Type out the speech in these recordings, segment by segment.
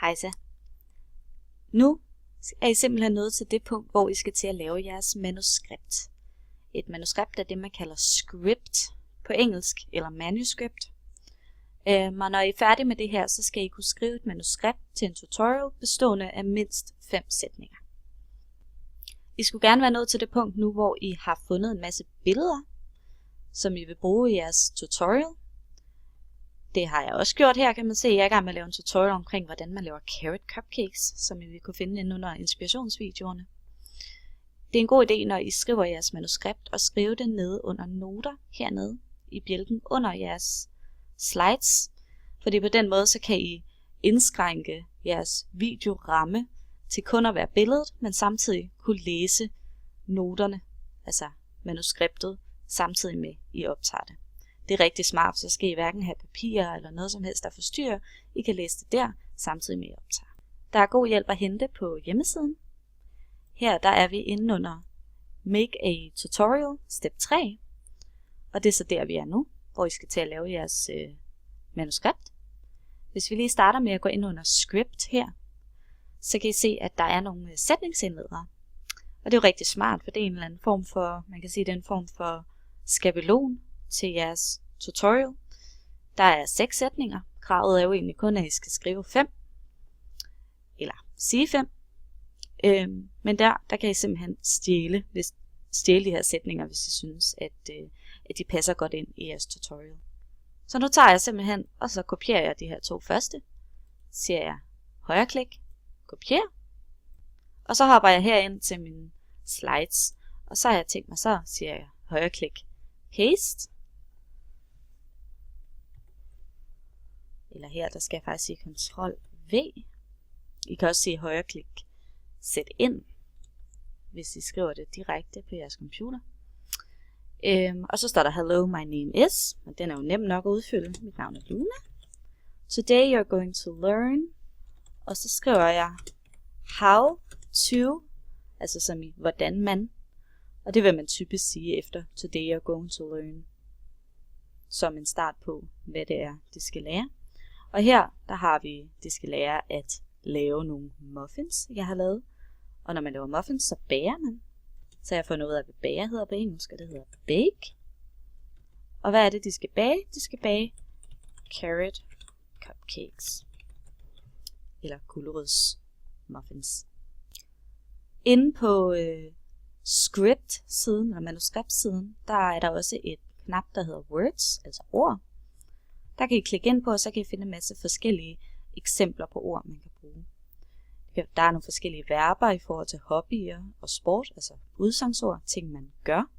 Hejsa. Nu er I simpelthen nået til det punkt, hvor I skal til at lave jeres manuskript. Et manuskript er det, man kalder script på engelsk, eller manuscript. Og når I er færdige med det her, så skal I kunne skrive et manuskript til en tutorial bestående af mindst 5 sætninger. I skulle gerne være nået til det punkt nu, hvor I har fundet en masse billeder, som I vil bruge i jeres tutorial. Det har jeg også gjort her, kan man se. Jeg er i gang med at lave en tutorial omkring, hvordan man laver carrot cupcakes, som I vil kunne finde inde under inspirationsvideoerne. Det er en god idé, når I skriver jeres manuskript, og skrive det nede under noter hernede i bjælken under jeres slides. Fordi på den måde, så kan I indskrænke jeres videoramme til kun at være billedet, men samtidig kunne læse noterne, altså manuskriptet, samtidig med I optager det. Det er rigtig smart, så skal I hverken have papirer eller noget som helst, der forstyrrer. I kan læse det der, samtidig med I optager. Der er god hjælp at hente på hjemmesiden. Her der er vi inde under Make a Tutorial, step 3. Og det er så der, vi er nu, hvor I skal til at lave jeres manuskript. Hvis vi lige starter med at gå ind under Script her, så kan I se, at der er nogle sætningsindledere. Og det er jo rigtig smart, for det er en eller anden form for, man kan sige, det er en form for skabelon til jeres tutorial. Der er 6 sætninger. Kravet er jo egentlig kun, at I skal skrive 5. Eller sige 5. Men der kan I simpelthen stjæle de her sætninger, hvis I synes, at de passer godt ind i jeres tutorial. Så nu tager jeg simpelthen, og så kopierer jeg de her 2 første. Siger jeg højreklik, kopier. Og så hopper jeg herind til mine slides. Og så har jeg tænkt mig, så siger jeg højreklik, paste. Eller her, der skal jeg faktisk sige Ctrl-V. I kan også sige højreklik, sæt ind, hvis I skriver det direkte på jeres computer. Og så står der Hello, my name is. Og den er jo nem nok at udfylde. Mit navn er Luna. Today you're going to learn. Og så skriver jeg how to, altså som i hvordan man. Og det vil man typisk sige efter Today you're going to learn. Som en start på, hvad det er, de skal lære. Og her, der har vi, de skal lære at lave nogle muffins, jeg har lavet. Og når man laver muffins, så bager man. Så jeg får noget af, hvad bager hedder på engelsk, og det hedder bake. Og hvad er det, de skal bage? De skal bage carrot cupcakes. Eller gulerøds muffins. Inde på script-siden, eller manuskriptsiden, der er der også et knap, der hedder words, altså ord. Der kan I klikke ind på, og så kan I finde en masse forskellige eksempler på ord, man kan bruge. Der er nogle forskellige verber i forhold til hobbyer og sport, altså udsagnsord, ting man gør.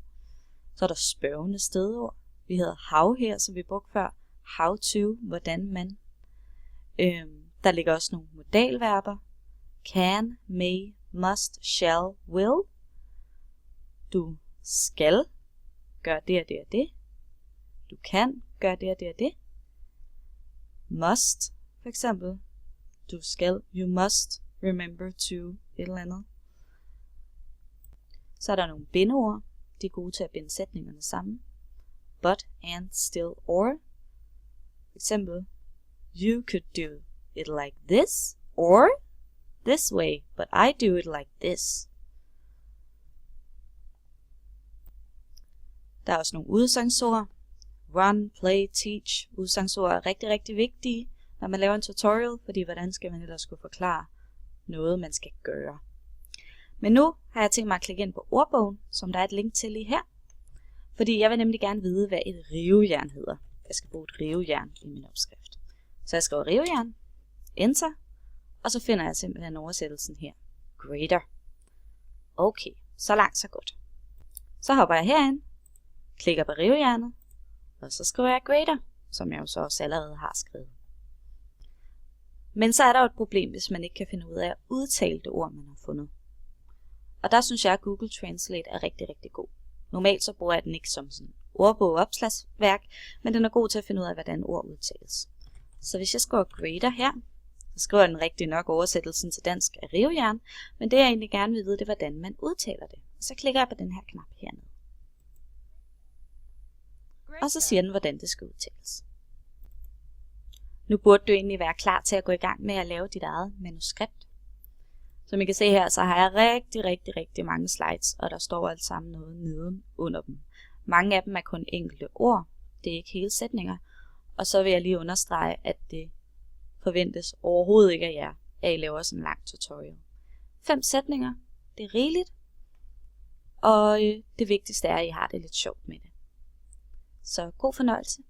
Så er der spørgende stedord. Vi hedder how her, som vi brugte før. How to, hvordan man. Der ligger også nogle modalverber. Can, may, must, shall, will. Du skal gøre det og det og det. Du kan gøre det og det og det. Must, for eksempel. Du skal, you must remember to et eller andet. Så er der nogle bindeord. De er gode til at binde sætningerne sammen. But, and, still, or. For eksempel, you could do it like this, or this way, but I do it like this. Der er også nogle udsagnsord. Run, play, teach. Udsagnsord er rigtig, rigtig vigtige, når man laver en tutorial, fordi hvordan skal man ellers kunne forklare noget, man skal gøre. Men nu har jeg tænkt mig at klikke ind på ordbogen, som der er et link til lige her. Fordi jeg vil nemlig gerne vide, hvad et rivejern hedder. Jeg skal bruge et rivejern i min opskrift. Så jeg skriver rivejern, enter, og så finder jeg simpelthen oversættelsen her. Grater. Okay, så langt så godt. Så hopper jeg herind, klikker på rivejernet, og så skriver jeg grater, som jeg jo så også allerede har skrevet. Men så er der jo et problem, hvis man ikke kan finde ud af at udtale det ord, man har fundet. Og der synes jeg, at Google Translate er rigtig, rigtig god. Normalt så bruger jeg den ikke som sådan ordbog opslagsværk, men den er god til at finde ud af, hvordan ord udtales. Så hvis jeg skriver grater her, så skriver den rigtig nok oversættelsen til dansk af rivejern, men det jeg egentlig gerne vil vide, det er, hvordan man udtaler det. Så klikker jeg på den her knap hernede. Og så siger den, hvordan det skal udtales. Nu burde du egentlig være klar til at gå i gang med at lave dit eget manuskript. Som I kan se her, så har jeg rigtig mange slides, og der står alt sammen noget neden under dem. Mange af dem er kun enkelte ord, det er ikke hele sætninger. Og så vil jeg lige understrege, at det forventes overhovedet ikke af jer, at I laver sådan en lang tutorial. 5 sætninger, det er rigeligt. Og det vigtigste er, at I har det lidt sjovt med det. Så god fornøjelse.